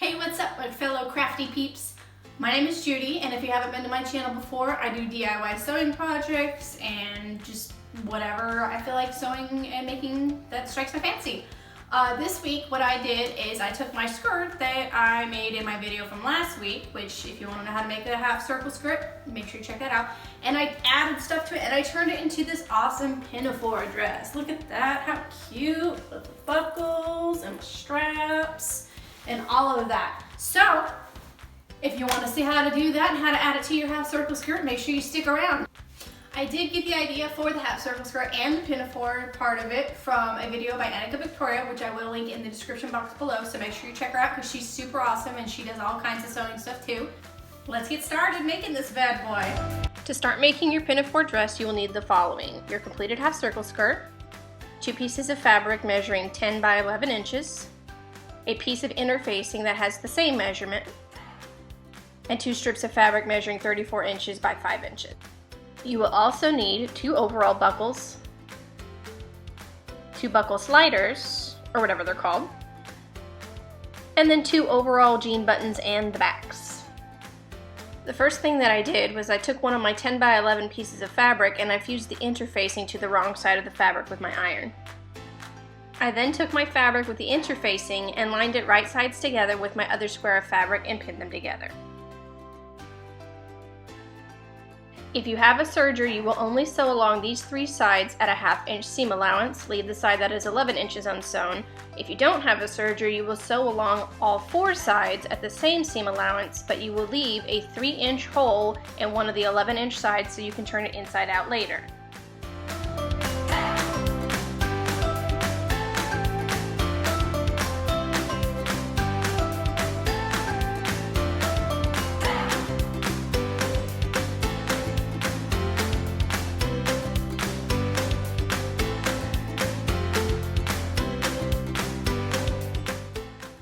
Hey, what's up, my fellow crafty peeps? My name is Judy, and if you haven't been to my channel before, I do DIY sewing projects and just whatever I feel like sewing and making that strikes my fancy. This week, what I did is I took my skirt that I made in my video from last week, which if you want to know how to make a half circle skirt, make sure you check that out, and I added stuff to it, and I turned it into this awesome pinafore dress. Look at that, how cute, with the buckles and the straps and all of that. So, if you want to see how to do that and how to add it to your half circle skirt, make sure you stick around. I did get the idea for the half circle skirt and the pinafore part of it from a video by Annika Victoria, which I will link in the description box below, so make sure you check her out because she's super awesome and she does all kinds of sewing stuff too. Let's get started making this bad boy. To start making your pinafore dress, you will need the following: your completed half circle skirt, 2 pieces of fabric measuring 10 by 11 inches, a piece of interfacing that has the same measurement, and 2 strips of fabric measuring 34 inches by 5 inches. You will also need 2 overall buckles, 2 buckle sliders, or whatever they're called, and then 2 overall jean buttons and the backs. The first thing that I did was I took one of my 10 by 11 pieces of fabric and I fused the interfacing to the wrong side of the fabric with my iron. I then took my fabric with the interfacing and lined it right sides together with my other square of fabric and pinned them together. If you have a serger, you will only sew along these 3 sides at a 1/2 inch seam allowance. Leave the side that is 11 inches unsewn. If you don't have a serger, you will sew along all 4 sides at the same seam allowance, but you will leave a 3-inch hole in one of the 11-inch sides so you can turn it inside out later.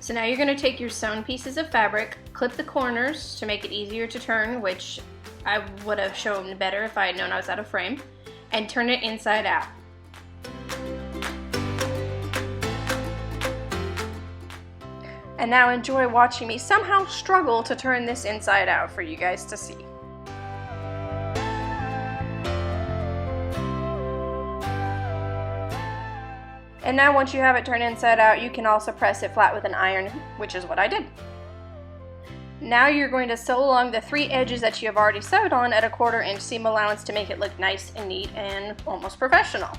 So now you're going to take your sewn pieces of fabric, clip the corners to make it easier to turn, which I would have shown better if I had known I was out of frame, and turn it inside out. And now enjoy watching me somehow struggle to turn this inside out for you guys to see. And now once you have it turned inside out, you can also press it flat with an iron, which is what I did. Now you're going to sew along the 3 edges that you have already sewed on at a 1/4 inch seam allowance to make it look nice and neat and almost professional.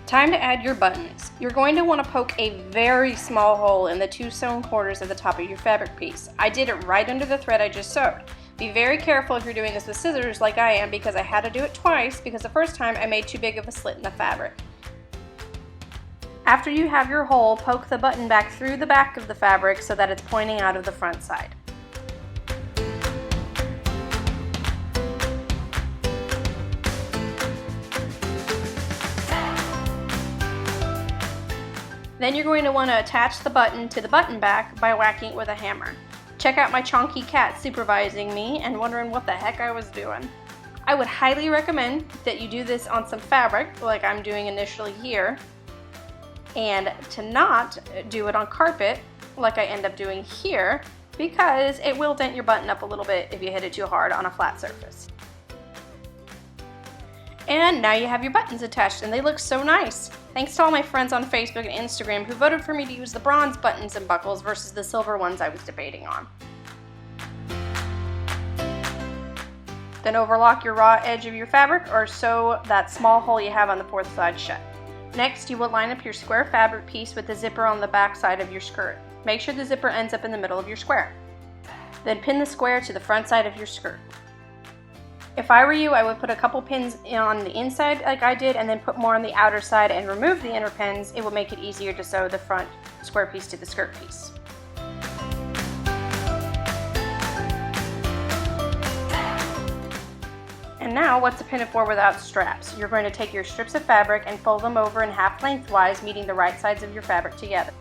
Time to add your buttons. You're going to want to poke a very small hole in the 2 sewn corners at the top of your fabric piece. I did it right under the thread I just sewed. Be very careful if you're doing this with scissors like I am, because I had to do it twice because the first time I made too big of a slit in the fabric. After you have your hole, poke the button back through the back of the fabric so that it's pointing out of the front side. Then you're going to want to attach the button to the button back by whacking it with a hammer. Check out my chonky cat supervising me and wondering what the heck I was doing. I would highly recommend that you do this on some fabric like I'm doing initially here, and to not do it on carpet like I end up doing here, because it will dent your button up a little bit if you hit it too hard on a flat surface. And now you have your buttons attached and they look so nice. Thanks to all my friends on Facebook and Instagram who voted for me to use the bronze buttons and buckles versus the silver ones I was debating on. Then overlock your raw edge of your fabric or sew that small hole you have on the 4th side shut. Next, you will line up your square fabric piece with the zipper on the back side of your skirt. Make sure the zipper ends up in the middle of your square. Then pin the square to the front side of your skirt. If I were you, I would put a couple pins on the inside like I did and then put more on the outer side and remove the inner pins. It will make it easier to sew the front square piece to the skirt piece. And now, what's a pinafore without straps? You're going to take your strips of fabric and fold them over in half lengthwise, meeting the right sides of your fabric together.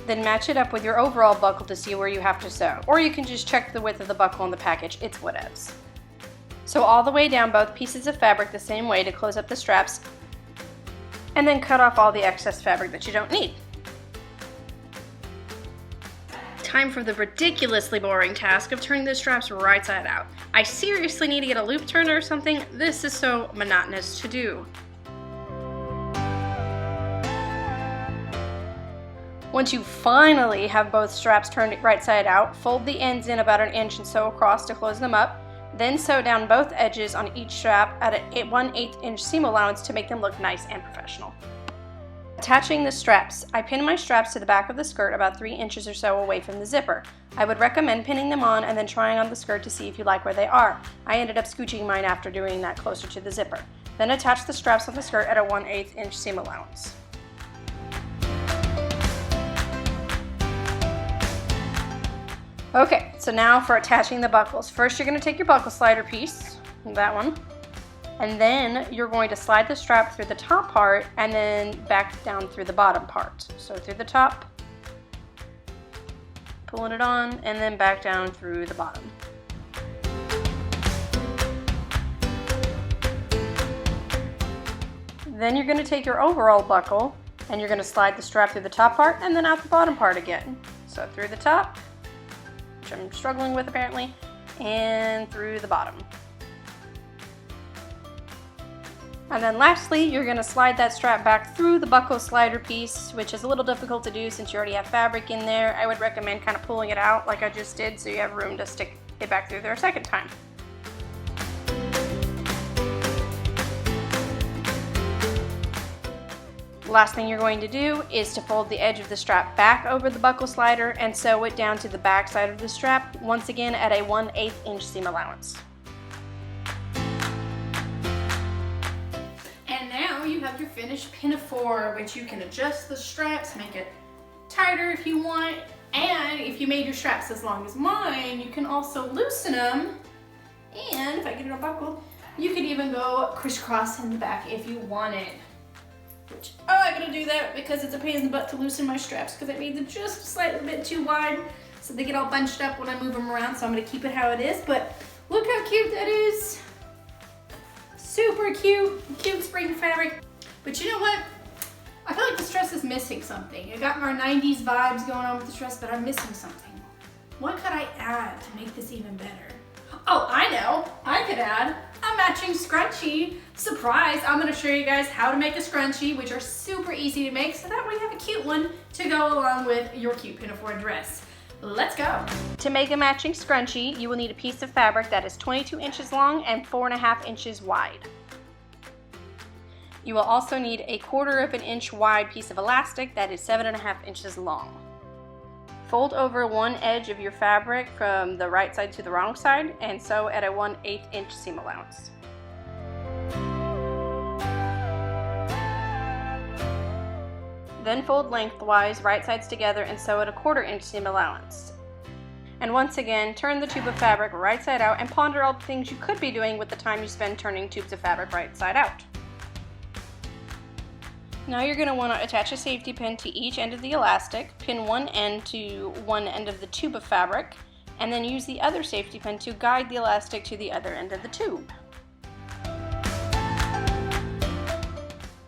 Then match it up with your overall buckle to see where you have to sew. Or you can just check the width of the buckle on the package, it's whatevs. Sew all the way down both pieces of fabric the same way to close up the straps, and then cut off all the excess fabric that you don't need. Time for the ridiculously boring task of turning the straps right side out. I seriously need to get a loop turner or something. This is so monotonous to do. Once you finally have both straps turned right side out, fold the ends in about 1 inch and sew across to close them up. Then sew down both edges on each strap at a 1/8 inch seam allowance to make them look nice and professional. Attaching the straps. I pin my straps to the back of the skirt about 3 inches or so away from the zipper. I would recommend pinning them on and then trying on the skirt to see if you like where they are. I ended up scooching mine after doing that closer to the zipper. Then attach the straps on the skirt at a 1/8 inch seam allowance. Okay, so now for attaching the buckles. First you're going to take your buckle slider piece, that one, and then you're going to slide the strap through the top part and then back down through the bottom part. So through the top, pulling it on, and then back down through the bottom. Then you're going to take your overall buckle and you're going to slide the strap through the top part and then out the bottom part again. So through the top, which I'm struggling with apparently, and through the bottom. And then lastly, you're going to slide that strap back through the buckle slider piece, which is a little difficult to do since you already have fabric in there. I would recommend kind of pulling it out like I just did so you have room to stick it back through there a second time. Last thing you're going to do is to fold the edge of the strap back over the buckle slider and sew it down to the back side of the strap, once again at a 1/8 inch seam allowance. And now you have your finished pinafore, which you can adjust the straps, make it tighter if you want, and if you made your straps as long as mine, you can also loosen them, and if I get it unbuckled, you could even go crisscross in the back if you wanted. Which, oh, I gotta do that because it's a pain in the butt to loosen my straps because I made them just slightly bit too wide so they get all bunched up when I move them around, so I'm gonna keep it how it is. But look how cute that is. Super cute, cute spring fabric. But you know what? I feel like this dress is missing something. It got our 90s vibes going on with this dress, but I'm missing something. What could I add to make this even better? Oh, I know. I could add a matching scrunchie. Surprise! I'm going to show you guys how to make a scrunchie, which are super easy to make, so that way you have a cute one to go along with your cute pinafore dress. Let's go! To make a matching scrunchie, you will need a piece of fabric that is 22 inches long and 4.5 inches wide. You will also need a 1/4 inch wide piece of elastic that is 7.5 inches long. Fold over one edge of your fabric from the right side to the wrong side and sew at a 1/8 inch seam allowance. Then fold lengthwise, right sides together, and sew at a 1/4 inch seam allowance. And once again, turn the tube of fabric right side out and ponder all the things you could be doing with the time you spend turning tubes of fabric right side out. Now you're going to want to attach a safety pin to each end of the elastic, pin one end to one end of the tube of fabric, and then use the other safety pin to guide the elastic to the other end of the tube.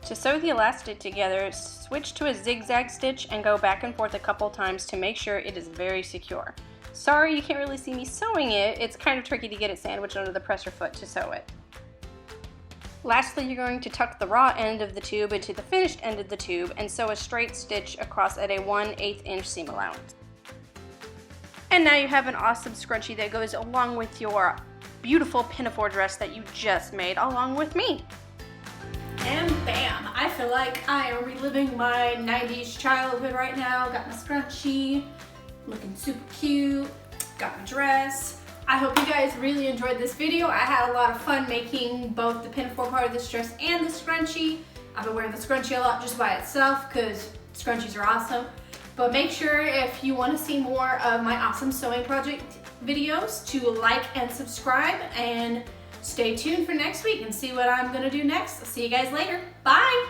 To sew the elastic together, switch to a zigzag stitch and go back and forth a couple times to make sure it is very secure. Sorry you can't really see me sewing it, it's kind of tricky to get it sandwiched under the presser foot to sew it. Lastly, you're going to tuck the raw end of the tube into the finished end of the tube and sew a straight stitch across at a 1/8 inch seam allowance. And now you have an awesome scrunchie that goes along with your beautiful pinafore dress that you just made along with me. And bam! I feel like I am reliving my 90s childhood right now. Got my scrunchie, looking super cute, got my dress. I hope you guys really enjoyed this video. I had a lot of fun making both the pinafore part of this dress and the scrunchie. I've been wearing the scrunchie a lot just by itself because scrunchies are awesome. But make sure if you want to see more of my awesome sewing project videos to like and subscribe, and stay tuned for next week and see what I'm going to do next. I'll see you guys later. Bye!